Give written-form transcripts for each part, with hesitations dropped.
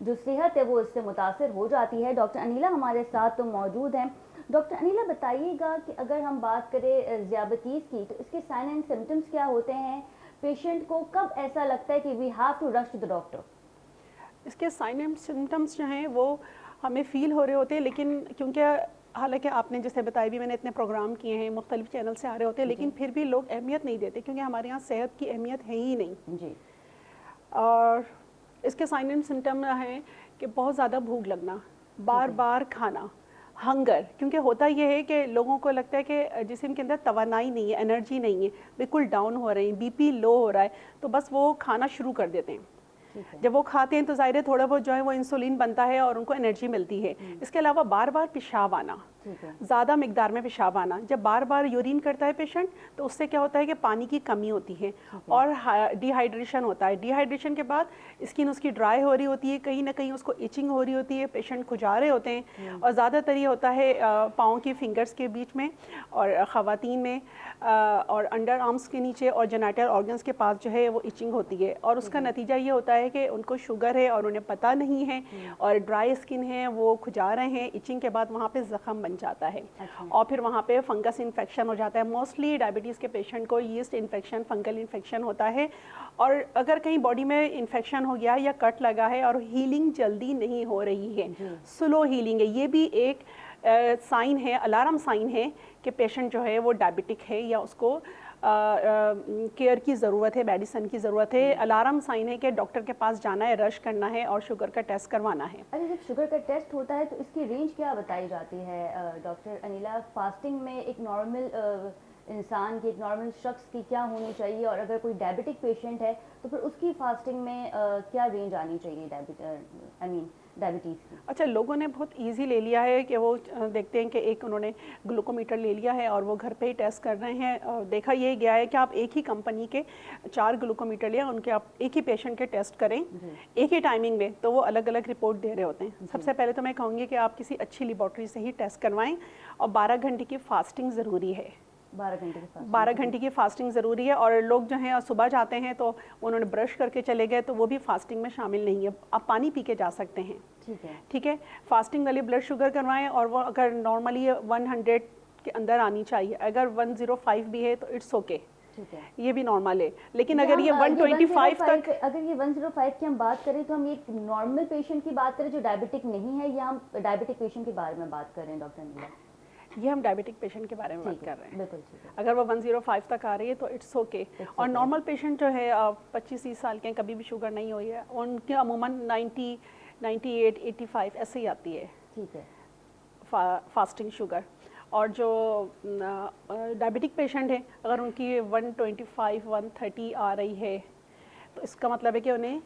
جو صحت ہے وہ اس سے متاثر ہو جاتی ہے. ڈاکٹر انیلا ہمارے ساتھ تو موجود ہیں. ڈاکٹر انیلا بتائیے گا کہ اگر ہم بات کریں ذیابیطیز کی تو اس کے سائن اینڈ سمٹمس کیا ہوتے ہیں؟ پیشنٹ کو کب ایسا لگتا ہے کہ we have to rush to the doctor? اس کے سائن اینڈ سمٹمس جو ہیں وہ ہمیں فیل ہو رہے ہوتے ہیں، لیکن کیونکہ حالانکہ آپ نے جیسے بتایا بھی، میں نے اتنے پروگرام کیے ہیں، مختلف چینل سے آ رہے ہوتے ہیں، لیکن پھر بھی لوگ اہمیت نہیں دیتے کیونکہ ہمارے یہاں صحت کی اہمیت ہے ہی نہیں. جی. اور اس کے سائن اینڈ سمٹم ہیں کہ بہت زیادہ بھوک لگنا، بار بار کھانا، ہنگر. کیونکہ ہوتا یہ ہے کہ لوگوں کو لگتا ہے کہ جسم کے اندر توانائی نہیں ہے، انرجی نہیں ہے، بالکل ڈاؤن ہو رہے ہیں، بی پی لو ہو رہا ہے، تو بس وہ کھانا شروع کر دیتے ہیں. جب وہ کھاتے ہیں تو ظاہر ہے تھوڑا بہت جو ہے وہ انسولین بنتا ہے اور ان کو انرجی ملتی ہے. اس کے علاوہ بار بار پیشاب آنا، زیادہ مقدار میں پیشاب آنا. جب بار بار یورین کرتا ہے پیشنٹ تو اس سے کیا ہوتا ہے کہ پانی کی کمی ہوتی ہے اور ڈی ہائیڈریشن ہوتا ہے. ڈی ہائیڈریشن کے بعد اسکن اس کی ڈرائی ہو رہی ہوتی ہے، کہیں نہ کہیں اس کو ایچنگ ہو رہی ہوتی ہے، پیشنٹ کھجا رہے ہوتے ہیں. اور زیادہ تر یہ ہوتا ہے پاؤں کی فنگرز کے بیچ میں اور خواتین میں، اور انڈر آرمز کے نیچے اور جینیٹل آرگنز کے پاس جو ہے وہ ایچنگ ہوتی ہے. اور اس کا نتیجہ یہ ہوتا ہے کہ ان کو شوگر ہے اور انہیں پتہ نہیں ہے اور ڈرائی اسکن ہے، وہ کھجا رہے ہیں. ایچنگ کے بعد وہاں پہ زخم بن جاتا ہے اور پھر وہاں پہ فنگس انفیکشن ہو جاتا ہے. موسٹلی ڈائبٹیز کے پیشنٹ کو یسٹ انفیکشن، فنگل انفیکشن ہوتا ہے. اور اگر کہیں باڈی میں انفیکشن ہو گیا یا کٹ لگا ہے اور ہیلنگ جلدی نہیں ہو رہی ہے، سلو ہیلنگ ہے، یہ بھی ایک سائن ہے، الارم سائن ہے کہ پیشنٹ جو ہے وہ ڈائبٹک ہے یا اس کو کیئر کی ضرورت ہے، میڈیسن کی ضرورت ہے. الارم سائن ہے کہ ڈاکٹر کے پاس جانا ہے، رش کرنا ہے اور شوگر کا ٹیسٹ کروانا ہے. اچھا، جب شوگر کا ٹیسٹ ہوتا ہے تو اس کی رینج کیا بتائی جاتی ہے ڈاکٹر انیلا؟ فاسٹنگ میں ایک نارمل انسان کی، ایک نارمل شخص کی کیا ہونی چاہیے، اور اگر کوئی ڈائبٹک پیشنٹ ہے تو پھر اس کی فاسٹنگ میں کیا رینج آنی چاہیے ڈائبٹیز کی؟ اچھا، لوگوں نے بہت ایزی لے لیا ہے کہ وہ دیکھتے ہیں کہ ایک انہوں نے گلوکومیٹر لے لیا ہے اور وہ گھر پہ ہی ٹیسٹ کر رہے ہیں. دیکھا یہ گیا ہے کہ آپ ایک ہی کمپنی کے 4 گلوکومیٹر لیں، ان کے آپ ایک ہی پیشنٹ کے ٹیسٹ کریں ایک ہی ٹائمنگ میں، تو وہ الگ الگ رپورٹ دے رہے ہوتے ہیں. سب سے پہلے تو میں کہوں گی کہ آپ کسی اچھی لیبارٹری سے ہی ٹیسٹ کروائیں، اور 12 گھنٹے کی فاسٹنگ ضروری ہے. 12 گھنٹے کی فاسٹنگ ضروری ہے. اور لوگ جو ہیں صبح جاتے ہیں تو انہوں نے برش کر کے چلے گئے تو وہ بھی فاسٹنگ میں شامل نہیں ہے. آپ پانی پی کے جا سکتے ہیں. ٹھیک ہے. فاسٹنگ والی بلڈ شوگر کروائیں، اور وہ اگر نارملی 100 کے اندر آنی چاہیے، اگر 105 بھی ہے تو اٹس اوکے، یہ بھی نارمل ہے. لیکن اگر یہ 125 تک، اگر یہ 105 کی ہم بات کریں تو ہم ایک نارمل پیشنٹ کی بات کریں جو ڈائبٹک نہیں ہے، یا ہم ڈائبٹک پیشنٹ کے بارے میں بات کر رہے ہیں ڈاکٹر انیلا؟ یہ ہم ڈائبٹک پیشنٹ کے بارے میں بات کر رہے ہیں. بالکل ٹھیک ہے. اگر وہ 105 تک آ رہی ہے تو اٹس اوکے. اور نارمل پیشنٹ جو ہے 25-30 سال کے، کبھی بھی شوگر نہیں ہوئی ہے، ان کی عموماً 90، 98، 85 ایسے ہی آتی ہے. ٹھیک ہے. Fasting sugar. اور جو ڈائبٹک پیشنٹ ہیں اگر ان کی 125، 130 آ رہی ہے تو اس کا مطلب ہے کہ انہیں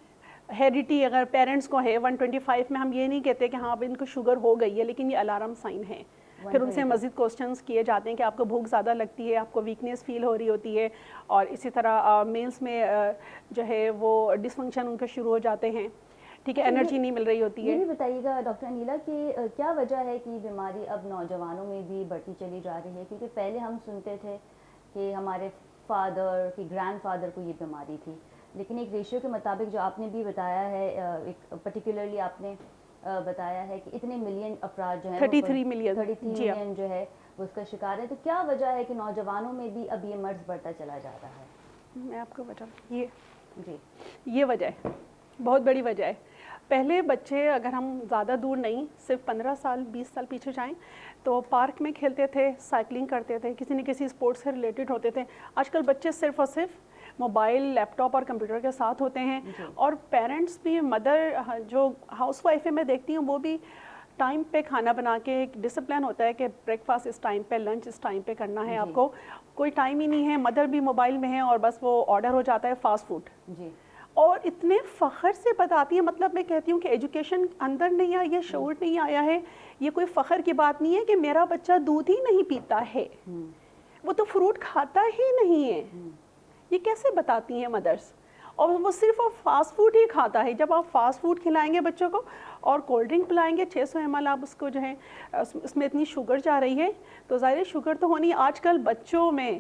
ہیریڈیٹی اگر پیرنٹس کو ہے 125 میں، ہم یہ نہیں کہتے کہ ہاں اب ان کو شوگر ہو گئی ہے، لیکن یہ الارم سائن ہے. پھر ان سے مزید کوسچنس کیے جاتے ہیں کہ آپ کو بھوک زیادہ لگتی ہے، آپ کو ویکنیس فیل ہو رہی ہوتی ہے، اور اسی طرح میلس میں جو ہے وہ ڈس فنکشن ان کے شروع ہو جاتے ہیں. ٹھیک ہے، انرجی نہیں مل رہی ہوتی ہے. یہ بھی بتائیے گا ڈاکٹر انیلا کہ کیا وجہ ہے کہ بیماری اب نوجوانوں میں بھی بڑھتی چلی جا رہی ہے؟ کیونکہ پہلے ہم سنتے تھے کہ ہمارے فادر کی گرینڈ فادر کو یہ بیماری تھی، لیکن ایک ریشیو کے مطابق جو آپ نے بھی بتایا ہے، ایک پرٹیکولرلی آپ نے بتایا ہے کہ اتنے ملین افراد جو ہیں 33 ملین جو ہے وہ اس کا شکار ہے. تو کیا وجہ ہے کہ نوجوانوں میں بھی اب یہ مرض بڑھتا چلا جا رہا ہے؟ میں آپ کو بتاؤں، یہ وجہ ہے، بہت بڑی وجہ ہے. پہلے بچے، اگر ہم زیادہ دور نہیں، صرف 15 سال 20 سال پیچھے جائیں تو پارک میں کھیلتے تھے، سائیکلنگ کرتے تھے، کسی نہ کسی اسپورٹس سے ریلیٹڈ ہوتے تھے. آج کل بچے صرف اور صرف موبائل، لیپ ٹاپ اور کمپیوٹر کے ساتھ ہوتے ہیں. اور پیرنٹس بھی، مدر جو ہاؤس وائف ہے میں دیکھتی ہوں، وہ بھی ٹائم پہ کھانا بنا کے، ایک ڈسپلن ہوتا ہے کہ بریک فاسٹ اس ٹائم پہ، لنچ اس ٹائم پہ کرنا ہے. آپ کو کوئی ٹائم ہی نہیں ہے. مدر بھی موبائل میں ہے اور بس وہ آرڈر ہو جاتا ہے فاسٹ فوڈ. اور اتنے فخر سے بتاتی ہیں، مطلب میں کہتی ہوں کہ ایجوکیشن اندر نہیں آئی ہے، شعور نہیں آیا ہے. یہ کوئی فخر کی بات نہیں ہے کہ میرا بچہ دودھ ہی نہیں پیتا ہے، وہ تو فروٹ کھاتا ہی نہیں ہے. یہ کیسے بتاتی ہیں مدرس؟ اور وہ صرف فاسٹ فوڈ ہی کھاتا ہے. جب آپ فاسٹ فوڈ کھلائیں گے بچوں کو اور کولڈ ڈرنک پلائیں گے 600 ml، آپ اس کو جو ہے اس میں اتنی شوگر جا رہی ہے تو ظاہر شوگر تو ہونی. آج کل بچوں میں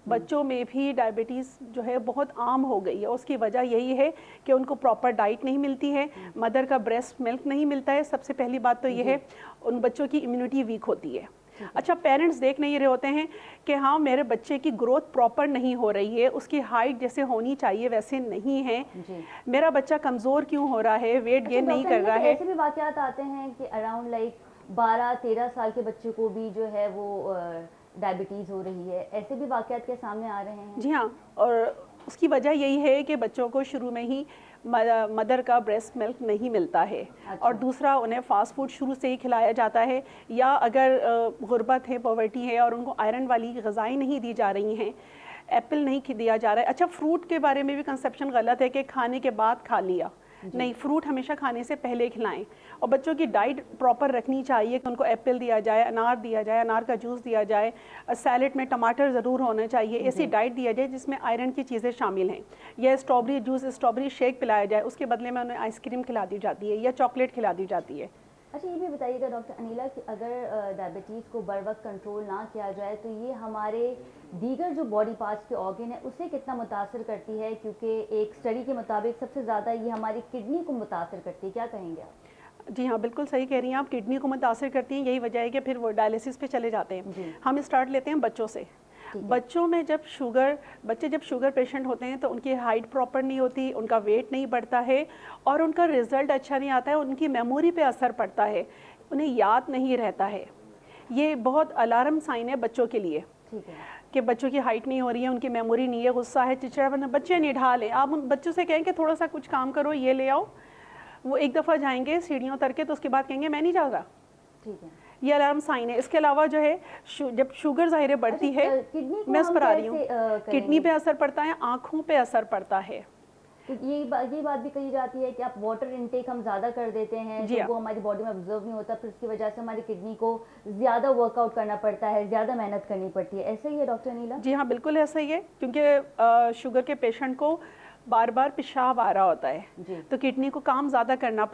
بچوں میں بھی ڈائبٹیز جو ہے بہت عام ہو گئی ہے. اس کی وجہ یہی ہے کہ ان کو پراپر ڈائٹ نہیں ملتی ہے, مدر کا بریسٹ ملک نہیں ملتا ہے. سب سے پہلی بات تو یہ ہے ان بچوں کی امیونٹی ویک ہوتی ہے. اچھا, پیرنٹس دیکھ نہیں رہے ہوتے ہیں کہ ہاں میرے بچے کی گروتھ پراپر نہیں ہو رہی ہے, اس کی ہائٹ جیسے ہونی چاہیے ویسے نہیں ہے, میرا بچہ کمزور کیوں ہو رہا ہے, ویٹ گین نہیں کر رہا ہے. ایسے بھی واقعات آتے ہیں کہ اراؤنڈ لائک 12-13 سال کے بچے کو بھی جو ہے وہ ڈائبٹیز ہو رہی ہے, ایسے بھی واقعات کے سامنے آ رہے ہیں؟ جی ہاں, اور اس کی وجہ یہی ہے کہ بچوں کو شروع میں ہی مدر کا بریسٹ ملک نہیں ملتا ہے. اور دوسرا انہیں فاسٹ فوڈ شروع سے ہی کھلایا جاتا ہے, یا اگر غربت ہے, پاورٹی ہے اور ان کو آئرن والی غذائیں نہیں دی جا رہی ہیں, ایپل نہیں دیا جا رہا ہے. اچھا, فروٹ کے بارے میں بھی کنسیپشن غلط ہے کہ کھانے کے بعد کھا لیا, نہیں, فروٹ ہمیشہ کھانے سے پہلے کھلائیں. اور بچوں کی ڈائٹ پراپر رکھنی چاہیے کہ ان کو ایپل دیا جائے, انار دیا جائے, انار کا جوس دیا جائے, سیلڈ میں ٹماٹر ضرور ہونا چاہیے, ایسی ڈائٹ دیا جائے جس میں آئرن کی چیزیں شامل ہیں. یا اسٹرابری جوس, اسٹرابری شیک پلایا جائے, اس کے بدلے میں انہیں آئس کریم کھلا دی جاتی ہے یا چاکلیٹ کھلا دی جاتی ہے. اچھا, یہ بھی بتائیے گا ڈاکٹر انیلا کہ اگر ڈائبٹیز کو بر وقت کنٹرول نہ کیا جائے تو یہ ہمارے دیگر جو باڈی پارٹس کے آرگن ہیں اسے کتنا متاثر کرتی ہے؟ کیونکہ ایک اسٹڈی کے مطابق سب سے زیادہ یہ ہماری کڈنی کو متاثر کرتی ہے, کیا کہیں گے آپ؟ جی ہاں, بالکل صحیح کہہ رہی ہیں آپ, کڈنی کو متاثر کرتی ہیں. یہی وجہ ہے کہ پھر وہ ڈائلیسس پہ چلے جاتے ہیں. ہم اسٹارٹ لیتے ہیں بچوں سے. بچوں میں بچے جب شوگر پیشنٹ ہوتے ہیں تو ان کی ہائٹ پراپر نہیں ہوتی, ان کا ویٹ نہیں بڑھتا ہے اور ان کا رزلٹ اچھا نہیں آتا ہے, ان کی میموری پہ اثر پڑتا ہے, انہیں یاد نہیں رہتا ہے. یہ بہت الارم سائن ہے بچوں کے لیے کہ بچوں کی ہائٹ نہیں ہو رہی ہے, ان کی میموری نہیں ہے, غصہ ہے, چچڑا بنا. بچے نہیں ڈھالیں, آپ ان بچوں سے کہیں کہ تھوڑا سا کچھ کام کرو, یہ لے آؤ, وہ ایک دفعہ جائیں گے سیڑھیوں اتر کے تو اس کے بعد کہیں گے میں نہیں جا رہا. یہ الارم سائن ہے. اس کے علاوہ جو ہے جب شوگر ظاہر بڑھتی ہے, میں اس پر آ رہی ہوں, کڈنی پہ اثر پڑتا ہے, آنکھوں پہ اثر پڑتا ہے. یہ بات بھی کہی جاتی ہے کہ آپ واٹر انٹیک ہم زیادہ کر دیتے ہیں, وہ ہماری باڈی میں ابزرو نہیں ہوتا, پھر اس کی وجہ سے ہماری کڈنی کو زیادہ ورک آؤٹ کرنا پڑتا ہے, زیادہ محنت کرنی پڑتی ہے. ایسا ہی ہے ڈاکٹر انیلا؟ جی ہاں, بالکل ایسا ہی ہے, کیونکہ شوگر کے پیشنٹ کو بار بار پیشاب آ رہا ہوتا ہے تو کڈنی کو کام زیادہ کرنا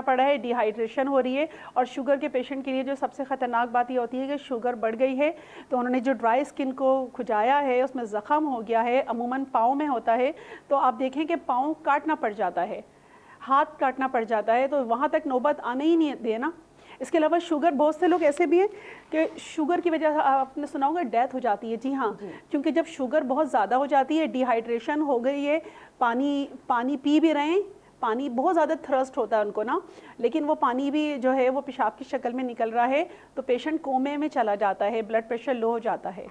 پڑ رہا ہے, ڈی ہائیڈریشن ہو رہی ہے. اور شوگر کے پیشنٹ کے لیے جو سب سے خطرناک بات یہ ہوتی ہے کہ شوگر بڑھ گئی ہے تو انہوں نے جو ڈرائی اسکن کو کھجایا ہے, اس میں زخم ہو گیا ہے, عموماً پاؤں میں ہوتا ہے, تو آپ دیکھیں کہ پاؤں کاٹنا پڑ جاتا ہے, ہاتھ کاٹنا پڑ جاتا ہے, تو وہاں تک نوبت آنے ہی نہیں دے نا. اس کے علاوہ شوگر, بہت سے لوگ ایسے بھی ہیں کہ شوگر کی وجہ سے آپ نے سنا ہوگا ڈیتھ ہو جاتی ہے. جی ہاں, کیونکہ جب شوگر بہت زیادہ ہو جاتی ہے, ڈی ہائیڈریشن ہو گئی ہے, پانی پی بھی رہے ہیں, پانی بہت زیادہ تھرسٹ ہوتا ہے ان کو نا, لیکن وہ پانی بھی جو ہے وہ پیشاب کی شکل میں نکل رہا ہے, تو پیشنٹ کومے میں چلا جاتا ہے, بلڈ پریشر لو ہو جاتا ہے.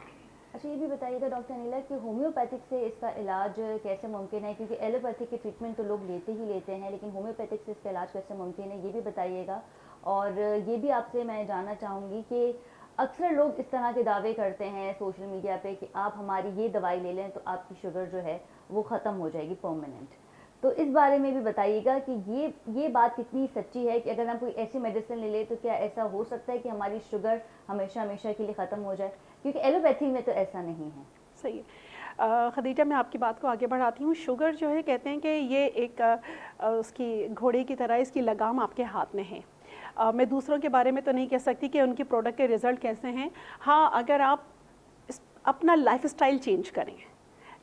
اچھا, یہ بھی بتائیے گا ڈاکٹر انیلا کہ ہومیوپیتھک سے اس کا علاج کیسے ممکن ہے؟ کیونکہ ایلوپیتھک کی ٹریٹمنٹ تو لوگ لیتے ہیں, لیکن ہومیوپیتھک سے اس کا علاج کیسے ممکن ہے, یہ بھی بتائیے گا. اور یہ بھی آپ سے میں جاننا چاہوں گی کہ اکثر لوگ اس طرح کے دعوے کرتے ہیں سوشل میڈیا پہ کہ آپ ہماری یہ دوائی لے لیں تو آپ کی شوگر جو ہے وہ ختم ہو جائے گی پرماننٹ. تو اس بارے میں بھی بتائیے گا کہ یہ بات کتنی سچی ہے کہ اگر ہم کوئی ایسی میڈیسن لے لیں تو کیا ایسا ہو سکتا ہے کہ ہماری شوگر ہمیشہ کے لیے ختم ہو جائے؟ کیونکہ ایلوپیتھی میں تو ایسا نہیں ہے. صحیح ہے خدیجہ, میں آپ کی بات کو آگے بڑھاتی ہوں. شوگر جو ہے کہتے ہیں کہ یہ ایک اس کی گھوڑے کی طرح اس کی لگام آپ کے ہاتھ میں ہے. میں دوسروں کے بارے میں تو نہیں کہہ سکتی کہ ان کی پروڈکٹ کے رزلٹ کیسے ہیں. ہاں, اگر آپ اپنا لائف اسٹائل چینج کریں,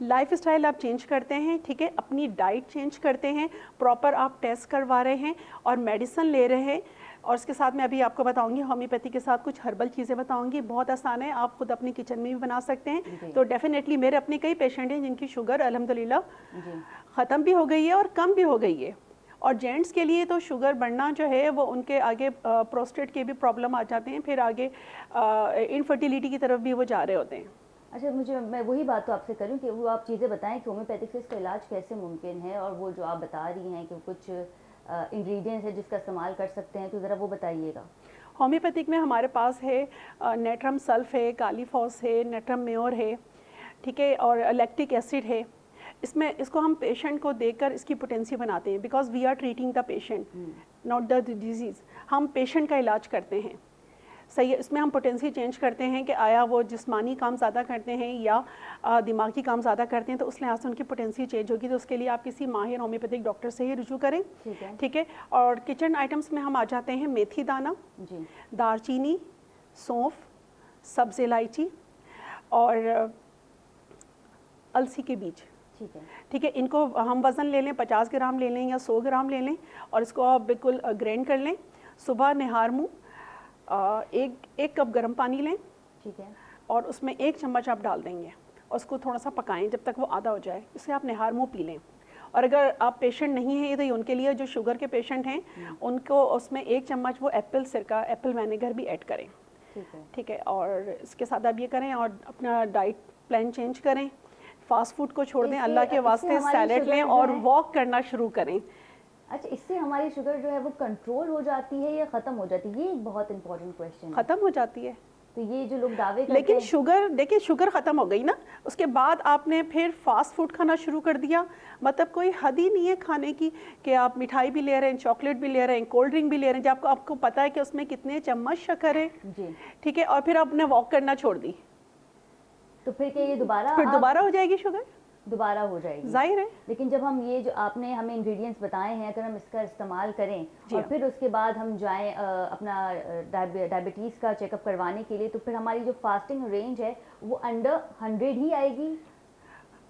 لائف اسٹائل آپ چینج کرتے ہیں, ٹھیک ہے, اپنی ڈائٹ چینج کرتے ہیں, پراپر آپ ٹیسٹ کروا رہے ہیں اور میڈیسن لے رہے ہیں, اور اس کے ساتھ میں ابھی آپ کو بتاؤں گی ہومیوپیتھی کے ساتھ کچھ ہربل چیزیں بتاؤں گی, بہت آسان ہے, آپ خود اپنی کچن میں بھی بنا سکتے ہیں. تو ڈیفینیٹلی میرے اپنے کئی پیشنٹ ہیں جن کی شوگر الحمدللہ ختم بھی ہو گئی ہے اور کم بھی ہو گئی ہے. اور جینٹس کے لیے تو شوگر بڑھنا جو ہے وہ ان کے آگے پروسٹیٹ کے بھی پرابلم آ جاتے ہیں, پھر آگے انفرٹیلیٹی کی طرف بھی وہ جا رہے ہوتے ہیں. اچھا, میں وہی بات تو آپ سے کروں کہ وہ آپ چیزیں بتائیں کہ ہومیوپیتھک سے اس کا علاج کیسے ممکن ہے, اور وہ جو آپ بتا رہی ہیں کہ کچھ انگریڈینٹس ہے جس کا استعمال کر سکتے ہیں, تو ذرا وہ بتائیے گا. ہومیوپیتھک میں ہمارے پاس ہے نیٹرم سلف ہے, کالی فاس ہے, نیٹرم میور ہے, ٹھیک ہے, اور لیکٹک ایسڈ ہے. اس کو ہم پیشنٹ کو دے کر اس کی پوٹینسی بناتے ہیں, because we are treating the patient not the disease. ہم پیشنٹ کا علاج کرتے ہیں, صحیح ہے. اس میں ہم پوٹینسی چینج کرتے ہیں کہ آیا وہ جسمانی کام زیادہ کرتے ہیں یا دماغی کام زیادہ کرتے ہیں, تو اس لحاظ سے ان کی پوٹینسی چینج ہوگی. تو اس کے لیے آپ کسی ماہر ہومیوپیتھک ڈاکٹر سے ہی رجوع کریں, ٹھیک ہے. اور کچن آئٹمس میں ہم آ جاتے ہیں میتھی دانہ, دار چینی, سونف, سبز الائچی, اور السی کے بیج. ٹھیک ہے, ان کو ہم وزن لے لیں, 50 گرام لے لیں یا 100 گرام لے لیں, اور اس کو آپ بالکل گرینڈ کر لیں. صبح نہار منہ ایک کپ گرم پانی لیں, ٹھیک ہے, اور اس میں 1 چمچ آپ ڈال دیں گے, اور اس کو تھوڑا سا پکائیں جب تک وہ آدھا ہو جائے. اس سے آپ نہار منہ پی لیں. اور اگر آپ پیشنٹ نہیں ہیں تو ان کے لیے جو شوگر کے پیشنٹ ہیں ان کو اس میں 1 چمچ وہ ایپل سرکہ, ایپل وینیگر بھی ایڈ کریں. ٹھیک ہے, اور اس کے ساتھ آپ یہ کریں اور اپنا ڈائٹ پلان چینج کریں. فاسٹ فوڈ کو چھوڑ دیں, اللہ کے واسطے سیلڈ لیں اور واک کرنا شروع کریں. اچھا, اس سے ہماری شوگر جو ہے وہ کنٹرول ہو جاتی ہے یا ختم ہو جاتی ہے؟ یہ ایک بہت امپورٹنٹ کویشچن ہے. ختم ہو جاتی ہے. تو یہ جو لوگ دعوے کرتے ہیں, لیکن شوگر دیکھیں, شوگر ختم ہو گئی نا, اس کے بعد آپ نے پھر فاسٹ فوڈ کھانا شروع کر دیا. مطلب کوئی حد ہی نہیں ہے کھانے کی کہ آپ مٹھائی بھی لے رہے ہیں, چاکلیٹ بھی لے رہے ہیں, کولڈ ڈرنک بھی لے رہے ہیں, جب آپ کو پتہ ہے کہ اس میں کتنے چمچ شکر ہے. جی, ٹھیک ہے, اور پھر آپ نے واک کرنا چھوڑ دی, تو پھر کہ یہ دوبارہ ہو جائے گی شوگر, دوبارہ ہو جائے گی, ظاہر ہے. لیکن جب ہم یہ جو آپ نے ہمیں انگریڈینٹس بتائے ہیں, اگر ہم اس کا استعمال کریں اور پھر اس کے بعد ہم جائیں اپنا ڈائبٹیز کا چیک اپ کروانے کے لیے, تو پھر ہماری جو فاسٹنگ رینج ہے وہ انڈر 100 ہی آئے گی.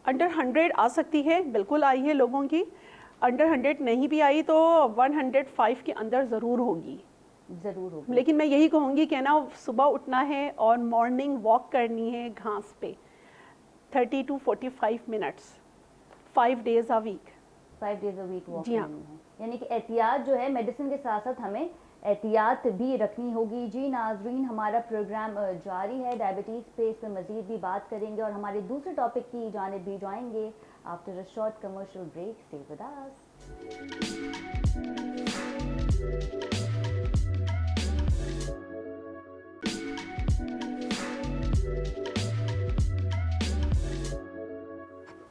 انڈر 100 آ سکتی ہے, بالکل آئی ہے لوگوں کی. انڈر 100 نہیں بھی آئی تو 105 کے اندر ضرور ہوگی. ضرور ہوگی. لیکن میں یہی کہوں گی کہ نا صبح اٹھنا ہے اور مارننگ واک کرنی ہے گھاس پہ 30 to 45 minutes 5 days a week. 5 days a week walk کرنی ہے, یعنی کہ احتیاط جو ہے میڈیسن کے ساتھ ساتھ ہمیں احتیاط بھی رکھنی ہوگی. جی ناظرین, ہمارا پروگرام جاری ہے, ڈائبٹیز پہ اس پہ مزید بھی بات کریں گے اور ہمارے دوسرے ٹاپک کی جانب بھی جائیں گے after a short commercial break. Stay with us.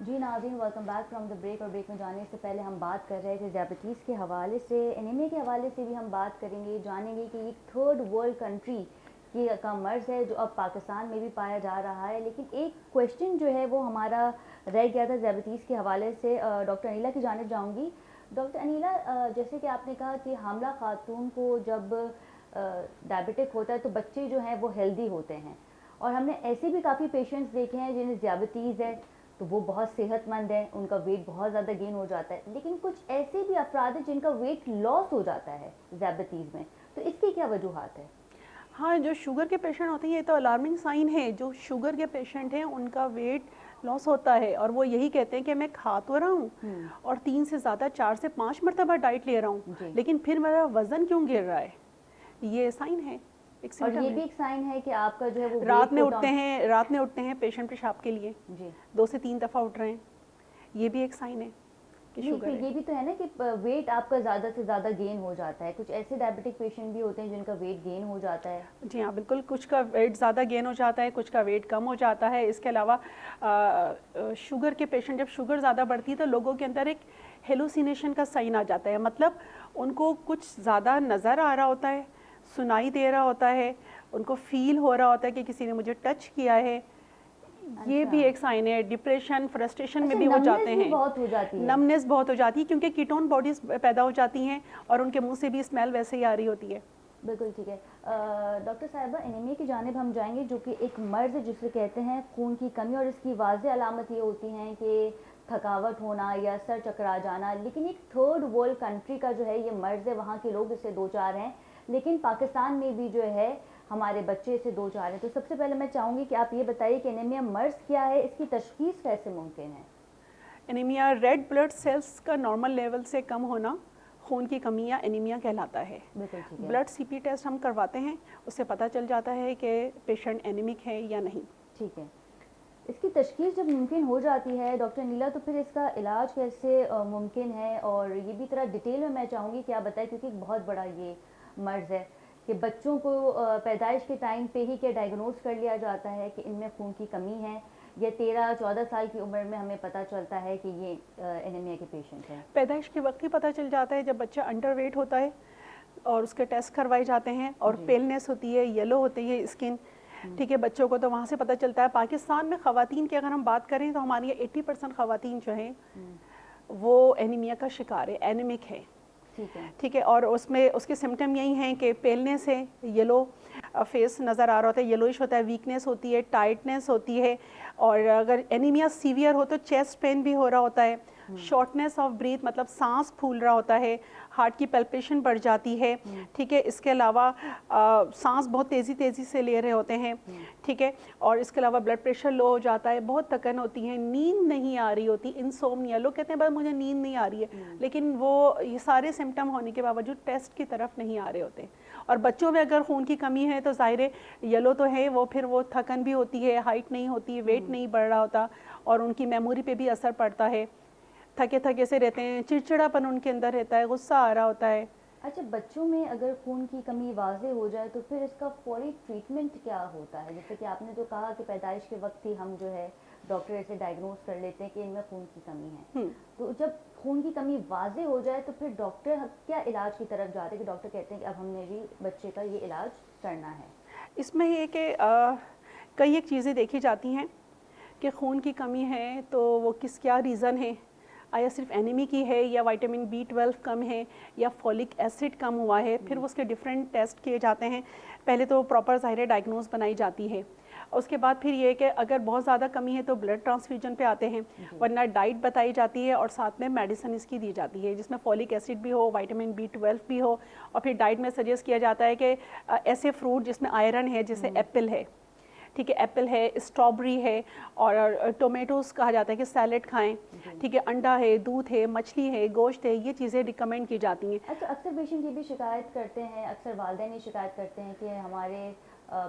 جی ناظرین, welcome back from the break. اور بریک میں جانے سے پہلے ہم بات کر رہے تھے ڈائبٹیز کے حوالے سے, انیمیا کے حوالے سے بھی ہم بات کریں گے, جانیں گے کہ ایک 3rd ورلڈ کنٹری کا مرض ہے جو اب پاکستان میں بھی پایا جا رہا ہے. لیکن ایک کویشچن جو ہے وہ ہمارا رہ گیا تھا ڈائبٹیز کے حوالے سے. ڈاکٹر انیلا کی جانب جاؤں گی. ڈاکٹر انیلا, جیسے کہ آپ نے کہا کہ حاملہ خاتون کو جب ڈائبٹک ہوتا ہے تو بچے جو ہیں وہ ہیلدی ہوتے ہیں, اور ہم نے ایسے بھی کافی پیشنٹس دیکھے ہیں جنہیں ڈائبٹیز ہے تو وہ بہت صحت مند ہیں, ان کا ویٹ بہت زیادہ گین ہو جاتا ہے. لیکن کچھ ایسے بھی افراد ہیں جن کا ویٹ لاس ہو جاتا ہے ڈائبٹیز میں, تو اس کی کیا وجوہات ہے؟ ہاں, جو شوگر کے پیشنٹ ہوتے ہیں یہ تو الارمنگ سائن ہے. جو شوگر کے پیشنٹ ہیں ان کا ویٹ لاس ہوتا ہے اور وہ یہی کہتے ہیں کہ میں کھا تو رہا ہوں اور 3 سے زیادہ 4 سے 5 مرتبہ ڈائٹ لے رہا ہوں, لیکن پھر میرا وزن کیوں گر رہا ہے. یہ سائن ہے. اور یہ بھی ایک سائن ہے کہ آپ کا جو ہے وہ رات میں اٹھتے ہیں پیشنٹ پیشاب کے لیے, 2 سے 3 دفعہ اٹھ رہے ہیں, یہ بھی ایک سائن ہے کہ شوگر ہے. یہ بھی تو ہے نا کہ ویٹ آپ کا زیادہ سے زیادہ گین ہو جاتا ہے. کچھ ایسے ڈائبٹک پیشنٹ بھی ہوتے ہیں جن کا ویٹ گین ہو جاتا ہے. جی ہاں بالکل, کچھ کا ویٹ زیادہ گین ہو جاتا ہے, کچھ کا ویٹ کم ہو جاتا ہے. اس کے علاوہ شوگر کے پیشنٹ, جب شوگر زیادہ بڑھتی ہے تو لوگوں کے اندر ایک ہیلوسینیشن کا سائن آ جاتا ہے. مطلب ان کو کچھ زیادہ نظر آ رہا ہوتا ہے, سنائی دے رہا ہوتا ہے, ان کو فیل ہو رہا ہوتا ہے کہ کسی نے مجھے ٹچ کیا ہے. یہ بھی ایک سائن ہے. ڈپریشن, فرسٹریشن میں بھی وہ جاتے ہیں, نمنس بہت ہو جاتی ہے کیونکہ کیٹون باڈیز پیدا ہو جاتی ہیں اور ان کے منہ سے بھی اسمیل ویسے ہی آ رہی ہوتی ہے. بالکل ٹھیک ہے. ڈاکٹر صاحبہ, انیمیا کی جانب ہم جائیں گے جو کہ ایک مرض جسے کہتے ہیں خون کی کمی, اور اس کی واضح علامت یہ ہوتی ہیں کہ تھکاوٹ ہونا یا سر چکرا جانا. لیکن ایک 3rd ورلڈ کنٹری کا جو ہے یہ مرض ہے, وہاں کے لوگ اس سے 2-4 ہیں, لیکن پاکستان میں بھی جو ہے ہمارے بچے سے 2-4 ہیں. تو سب سے پہلے میں چاہوں گی کہ آپ یہ بتائیے کہ انیمیا مرض کیا ہے, اس کی تشخیص کیسے ممکن ہے؟ انیمیا ریڈ بلڈ سیلز کا نارمل لیول سے کم ہونا خون کی کمی یا انیمیا کہلاتا ہے. بلڈ سی پی ٹیسٹ ہم کرواتے ہیں, اس سے پتہ چل جاتا ہے کہ پیشنٹ انیمک ہے یا نہیں. ٹھیک ہے. اس کی تشخیص جب ممکن ہو جاتی ہے ڈاکٹر نیلا, تو پھر اس کا علاج کیسے ممکن ہے؟ اور یہ بھی طرح ڈیٹیل میں چاہوں گی کہ آپ بتائیں, کیونکہ ایک بہت بڑا یہ مرض ہے کہ بچوں کو پیدائش کے ٹائم پہ ہی کیا ڈائگنوز کر لیا جاتا ہے کہ ان میں خون کی کمی ہے, یا 13-14 سال کی عمر میں ہمیں پتہ چلتا ہے کہ یہ انیمیا کے پیشنٹ ہیں؟ پیدائش کے وقت ہی پتہ چل جاتا ہے جب بچہ انڈر ویٹ ہوتا ہے اور اس کے ٹیسٹ کروائے جاتے ہیں, اور پیلنس ہوتی ہے, یلو ہوتی ہے اسکن. ٹھیک ہے, بچوں کو تو وہاں سے پتہ چلتا ہے. پاکستان میں خواتین کی اگر ہم بات کریں تو ہماری 80% خواتین جو ہیں وہ انیمیا کا شکار ہے, اینیمک ہے. ٹھیک ہے, اور اس میں اس کے سمٹم یہی ہیں کہ پیلنس ہے, یلو فیس نظر آ رہا ہوتا ہے, یلوئش ہوتا ہے, ویکنیس ہوتی ہے, ٹائٹنس ہوتی ہے, اور اگر انیمیا سیویئر ہو تو چیسٹ پین بھی ہو رہا ہوتا ہے, شارٹنیس آف بریتھ مطلب سانس پھول رہا ہوتا ہے, ہارٹ کی پلپیشن بڑھ جاتی ہے, ٹھیک ہے, اس کے علاوہ سانس بہت تیزی سے لے رہے ہوتے ہیں, ٹھیک ہے, اور اس کے علاوہ بلڈ پریشر لو ہو جاتا ہے, بہت تھکن ہوتی ہے, نیند نہیں آ رہی ہوتی, انسومنیا, لوگ کہتے ہیں بس مجھے نیند نہیں آ رہی ہے, لیکن وہ یہ سارے سمٹم ہونے کے باوجود ٹیسٹ کی طرف نہیں آ رہے ہوتے. اور بچوں میں اگر خون کی کمی ہے تو ظاہر ہے یلو تو ہے وہ, پھر وہ تھکن بھی ہوتی ہے, ہائٹ نہیں ہوتی, ویٹ نہیں بڑھ رہا ہوتا, اور ان کی میموری پہ بھی اثر پڑتا ہے, تھکے سے رہتے ہیں, چڑچڑاپن ان کے اندر رہتا ہے, غصہ آ رہا ہوتا ہے. اچھا, بچوں میں اگر خون کی کمی واضح ہو جائے تو پھر اس کا فوری ٹریٹمنٹ کیا ہوتا ہے؟ جیسے کہ آپ نے جو کہا کہ پیدائش کے وقت ہی ہم جو ہے ڈاکٹر سے ڈائگنوز کر لیتے ہیں کہ ان میں خون کی کمی ہے, تو جب خون کی کمی واضح ہو جائے تو پھر ڈاکٹر کیا علاج کی طرف جاتے ہیں کہ ڈاکٹر کہتے ہیں کہ اب ہم نے بھی بچے کا یہ علاج کرنا ہے؟ اس میں یہ کہ کئی ایک چیزیں دیکھی جاتی ہیں کہ خون کی کمی ہے تو وہ کیا ریزن ہے, آیا صرف اینیمی کی ہے یا وائٹامن B12 کم ہے یا فولک ایسڈ کم ہوا ہے, پھر اس کے ڈفرینٹ ٹیسٹ کیے جاتے ہیں. پہلے تو پراپر ظاہر ڈائگنوز بنائی جاتی ہے, اس کے بعد پھر یہ کہ اگر بہت زیادہ کمی ہے تو بلڈ ٹرانسفیوژن پہ آتے ہیں, ورنہ ڈائٹ بتائی جاتی ہے اور ساتھ میں میڈیسن اس کی دی جاتی ہے جس میں فولک ایسڈ بھی ہو, وائٹامن B12 بھی ہو, اور پھر ڈائٹ میں سجیسٹ کیا جاتا ہے کہ ایسے فروٹ جس میں آئرن ہے, جیسے ایپل ہے, ٹھیک ہے, ایپل ہے, اسٹرابری ہے, اور ٹومیٹوز کہا جاتا ہے کہ سیلیڈ کھائیں, ٹھیک ہے, انڈا ہے, دودھ ہے, مچھلی ہے, گوشت ہے, یہ چیزیں ریکمینڈ کی جاتی ہیں. اچھا, اکثر پیشنٹ یہ بھی شکایت کرتے ہیں, اکثر والدین یہ شکایت کرتے ہیں کہ ہمارے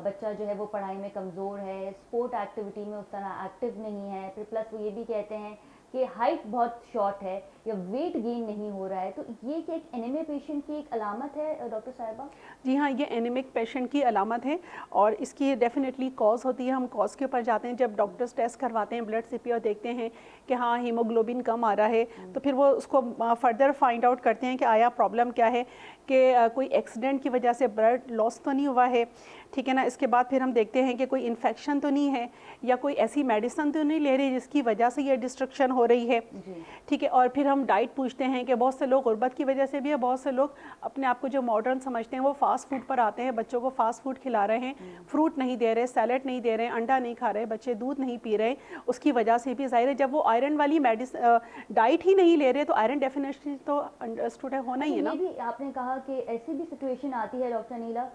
بچہ جو ہے وہ پڑھائی میں کمزور ہے, اسپورٹ ایکٹیویٹی میں اس طرح ایکٹیو نہیں ہے, پھر پلس وہ یہ بھی کہتے ہیں کہ ہائٹ بہت شارٹ ہے یا ویٹ گین نہیں ہو رہا ہے, تو یہ کہ ایک اینیمیا پیشنٹ کی ایک علامت ہے ڈاکٹر صاحبہ؟ جی ہاں, یہ اینیمک پیشنٹ کی علامت ہے, اور اس کی ڈیفینیٹلی کاز ہوتی ہے. ہم کاز کے اوپر جاتے ہیں جب ڈاکٹرز ٹیسٹ کرواتے ہیں, بلڈ سی پی اور دیکھتے ہیں کہ ہاں ہیموگلوبن کم آ رہا ہے, تو پھر وہ اس کو فردر فائنڈ آؤٹ کرتے ہیں کہ آیا پرابلم کیا ہے, کہ کوئی ایکسیڈنٹ کی وجہ سے بلڈ لاس تو نہیں ہوا ہے, ٹھیک ہے نا. اس کے بعد پھر ہم دیکھتے ہیں کہ کوئی انفیکشن تو نہیں ہے, یا کوئی ایسی میڈیسن تو نہیں لے رہی جس کی وجہ سے یہ ڈسٹرکشن ہو رہی ہے, ٹھیک ہے. اور پھر ہم ڈائٹ پوچھتے ہیں کہ بہت سے لوگ غربت کی وجہ سے بھی ہے, بہت سے لوگ اپنے آپ کو جو ماڈرن سمجھتے ہیں وہ فاسٹ فوڈ پر آتے ہیں, بچوں کو فاسٹ فوڈ کھلا رہے ہیں, فروٹ نہیں دے رہے, سیلیڈ نہیں دے رہے, انڈا نہیں کھا رہے, بچے دودھ نہیں پی رہے, اس کی وجہ سے بھی ظاہر ہے جب وہ آئرن والی ڈائٹ ہی نہیں لے رہے تو آئرن ڈیفینیشن تو انڈرسٹوڈ ہونا ہی ہے نا. یہ بھی آپ نے کہا کہ ایسی بھی سچویشن آتی ہے ڈاکٹر نیلا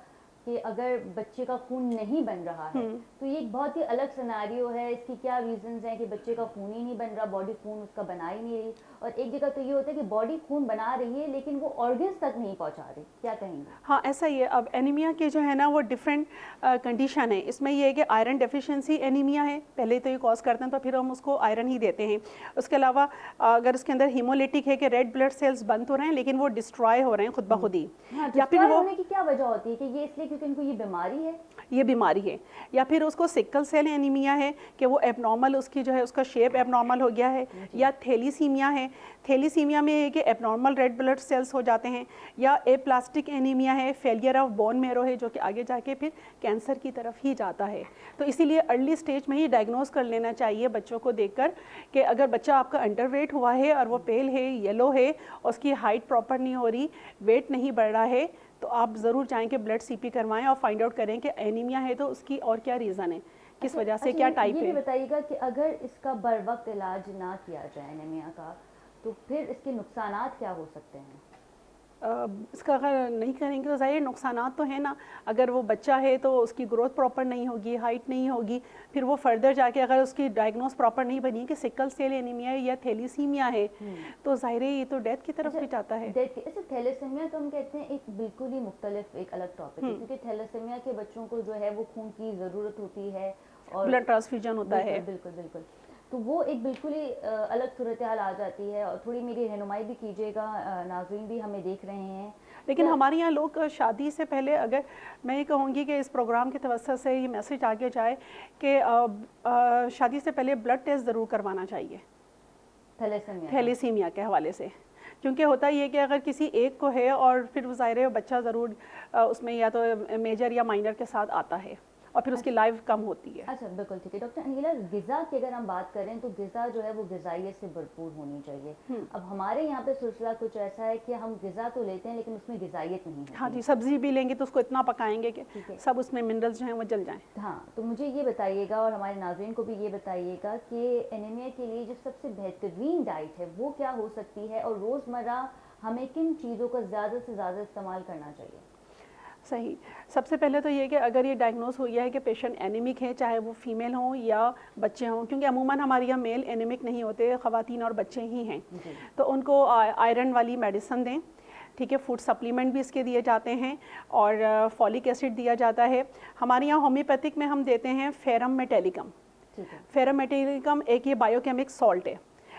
کہ اگر بچے کا خون نہیں بن رہا ہے تو یہ ایک بہت ہی الگ سیناریو ہے, اس کی کیا ریزنز ہیں کہ بچے کا خون ہی نہیں بن رہا, باڈی خون اس کا بنا ہی نہیں رہی, اور ایک جگہ تو یہ ہوتا ہے کہ باڈی خون بنا رہی ہے لیکن وہ آرگنز تک نہیں پہنچا رہی, کیا کہیں گے؟ ہاں ایسا ہی ہے. اب اینیمیا کے جو ہے نا وہ ڈفرینٹ کنڈیشن ہے, اس میں یہ ہے کہ آئرن ڈیفیشنسی اینیمیا ہے, پہلے تو یہ کاز کرتے ہیں تو پھر ہم اس کو آئرن ہی دیتے ہیں. اس کے علاوہ اگر اس کے اندر ہیمولیٹک ہے کہ ریڈ بلڈ سیلز بند تو رہے ہیں لیکن وہ ڈسٹرائے ہو رہے ہیں خود بخود ہی, یا پھر وہ ہونے کی کیا وجہ ہوتی ہے کہ یہ اس لیے کیونکہ ان کو یہ بیماری ہے, یہ بیماری ہے, یا پھر اس کو سکل سیل اینیمیا ہے کہ وہ ایب نارمل اس کی جو ہے اس کا شیپ ایب نارمل ہو گیا ہے, یا تھیلیسیمیا ہے. تھیلیسیمیا میں یہ کہ ایب نارمل ریڈ بلڈ سیلز ہو جاتے ہیں, یا اے پلاسٹک اینیمیا ہے, فیلئر آف بون میرو ہے جو کہ آگے جا کے پھر کینسر کی طرف ہی جاتا ہے. تو اسی لیے ارلی سٹیج میں ہی ڈائگنوز کر لینا چاہیے بچوں کو دیکھ کر کہ اگر بچہ آپ کا انڈر ویٹ ہوا ہے اور وہ پیل ہے, یلو ہے, اور اس کی ہائٹ پراپر نہیں ہو رہی, ویٹ نہیں بڑھ رہا ہے, تو آپ ضرور جائیں کہ بلڈ سی پی کروائیں اور فائنڈ آؤٹ کریں کہ اینیمیا ہے تو اس کی اور کیا ریزن ہے, کس وجہ سے, کیا ٹائپ ہے. یہ بھی بتائیے گا کہ اگر اس کا بر وقت علاج نہ کیا جائے اینیمیا کا تو پھر اس کے نقصانات کیا ہو سکتے ہیں؟ اس کا اگر نہیں کریں گے تو ظاہر نقصانات تو ہیں نا. اگر وہ بچہ ہے تو اس کی گروتھ پراپر نہیں ہوگی, ہائٹ نہیں ہوگی, پھر وہ فردر جا کے اگر اس کی ڈائگنوز پراپر نہیں بنی کہ سکل سیل اینیمیا ہے یا تھیلیسیمیا ہے تو ظاہر ہے یہ تو ڈیتھ کی طرف بھی جاتا ہے. تھیلیسیمیا تو ہم کہتے ہیں ایک بالکل ہی مختلف ایک الگ ٹاپک ہے, کیونکہ تھیلیسیمیا کے بچوں کو جو ہے وہ خون کی ضرورت ہوتی ہے اور بلڈ ٹرانسفیوژن ہوتا ہے. بالکل بالکل, تو وہ ایک بالکل ہی الگ صورتحال آ جاتی ہے. اور تھوڑی میری رہنمائی بھی کیجیے گا, ناظرین بھی ہمیں دیکھ رہے ہیں. لیکن ہمارے یہاں لوگ شادی سے پہلے, اگر میں یہ کہوں گی کہ اس پروگرام کے توسط سے یہ میسج آگے جائے کہ شادی سے پہلے بلڈ ٹیسٹ ضرور کروانا چاہیے تھیلیسیمیا کے حوالے سے, کیونکہ ہوتا یہ کہ اگر کسی ایک کو ہے اور پھر ظاہر ہے بچہ ضرور اس میں یا تو میجر یا مائنر کے ساتھ آتا ہے, اور پھر اس کی لائف کم ہوتی ہے. اچھا بالکل ٹھیک ہے. ڈاکٹر انیلا, غذا کی اگر ہم بات کریں تو غذا جو ہے وہ غذائیت سے بھرپور ہونی چاہیے. اب ہمارے یہاں پہ سلسلہ کچھ ایسا ہے کہ ہم غذا تو لیتے ہیں لیکن اس میں غذائیت نہیں ہوتی. ہاں جی, سبزی بھی لیں گے تو اس کو اتنا پکائیں گے کہ سب اس میں منرلز جو ہیں وہ جل جائیں. ہاں, تو مجھے یہ بتائیے گا اور ہمارے ناظرین کو بھی یہ بتائیے گا کہ انیمیا کے لیے جو سب سے بہترین ڈائٹ ہے وہ کیا ہو سکتی ہے, اور روزمرہ ہمیں کن چیزوں کا زیادہ سے زیادہ استعمال کرنا چاہیے؟ صحیح. سب سے پہلے تو یہ کہ اگر یہ ڈائگنوز ہو گیا ہے کہ پیشنٹ اینیمک ہے, چاہے وہ فیمیل ہوں یا بچے ہوں, کیونکہ عموماً ہمارے یہاں میل اینیمک نہیں ہوتے, خواتین اور بچے ہی ہیں, تو ان کو آئرن والی میڈیسن دیں. ٹھیک ہے, فوڈ سپلیمنٹ بھی اس کے دیے جاتے ہیں اور فولک ایسڈ دیا جاتا ہے. ہمارے یہاں ہومیوپیتھک میں ہم دیتے ہیں فیرم میٹیلیکم. فیرم میٹیلیکم ایک یہ بایو کیمک سالٹ ہے.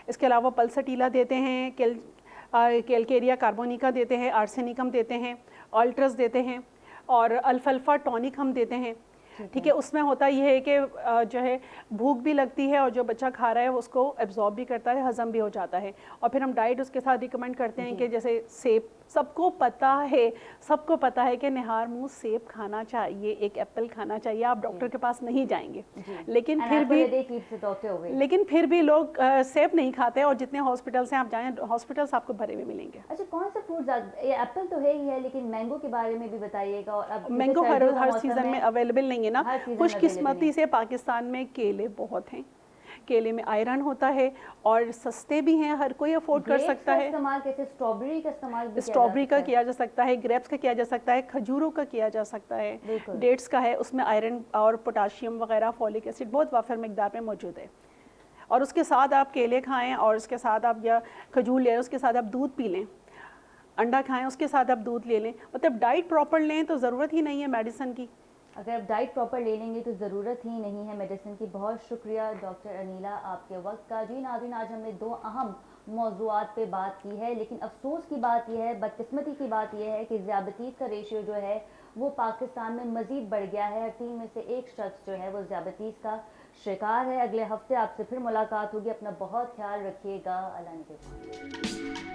اس کے علاوہ پلسٹیلا دیتے ہیں, کیلکیریا کاربونیکا دیتے ہیں, آرسینیکم دیتے ہیں, آلٹرس دیتے ہیں, اور الفلفا ٹونک ہم دیتے ہیں. ٹھیک ہے, اس میں ہوتا یہ ہے کہ جو ہے بھوک بھی لگتی ہے اور جو بچہ کھا رہا ہے اس کو ایبزارب بھی کرتا ہے, ہضم بھی ہو جاتا ہے. اور پھر ہم ڈائٹ اس کے ساتھ ریکمینڈ کرتے ہیں کہ جیسے سیب, سب کو پتہ ہے کہ نہار منہ سیب کھانا چاہیے, ایک ایپل کھانا چاہیے. آپ ڈاکٹر کے پاس نہیں جائیں گے, لیکن پھر بھی لوگ سیب نہیں کھاتے, اور جتنے ہاسپٹل سے آپ جائیں ہاسپٹلس آپ کو بھرے ہوئے ملیں گے. اچھا, کون سا فروٹ, ایپل تو ہے ہی ہے, لیکن مینگو کے بارے میں بھی بتائیے گا. اور مینگو ہر سیزن میں اویلیبل نہیں ہے نا. خوش قسمتی سے پاکستان میں کیلے بہت ہیں, کیلے میں آئرن ہوتا ہے اور سستے بھی ہیں, ہر کوئی افورڈ کر سکتا ہے. اسٹرابری کا کیا جا سکتا ہے, گریپس کا کیا جا سکتا ہے, کھجوروں کا کیا جا سکتا ہے, ڈیٹس کا ہے, اس میں آئرن اور پوٹاشیم وغیرہ, فولک ایسڈ بہت وافر مقدار میں موجود ہے. اور اس کے ساتھ آپ کیلے کھائیں, اور اس کے ساتھ آپ یا کھجور لیں, اس کے ساتھ آپ دودھ پی لیں, انڈا کھائیں, اس کے ساتھ آپ دودھ لے لیں. مطلب ڈائٹ پراپر لیں تو ضرورت ہی نہیں ہے میڈیسن کی. اگر آپ ڈائٹ پراپر لے لیں گے تو ضرورت ہی نہیں ہے میڈیسن کی. بہت شکریہ ڈاکٹر انیلا آپ کے وقت کا. جی ناظرین, آج ہم نے 2 اہم موضوعات پہ بات کی ہے, لیکن افسوس کی بات یہ ہے, بدقسمتی کی بات یہ ہے کہ ذیابیطیز کا ریشیو جو ہے وہ پاکستان میں مزید بڑھ گیا ہے. 3 میں سے 1 شخص جو ہے وہ ذیابیطیز کا شکار ہے. اگلے ہفتے آپ سے پھر ملاقات ہوگی. اپنا بہت خیال رکھیے گا. اللہ نگہبان.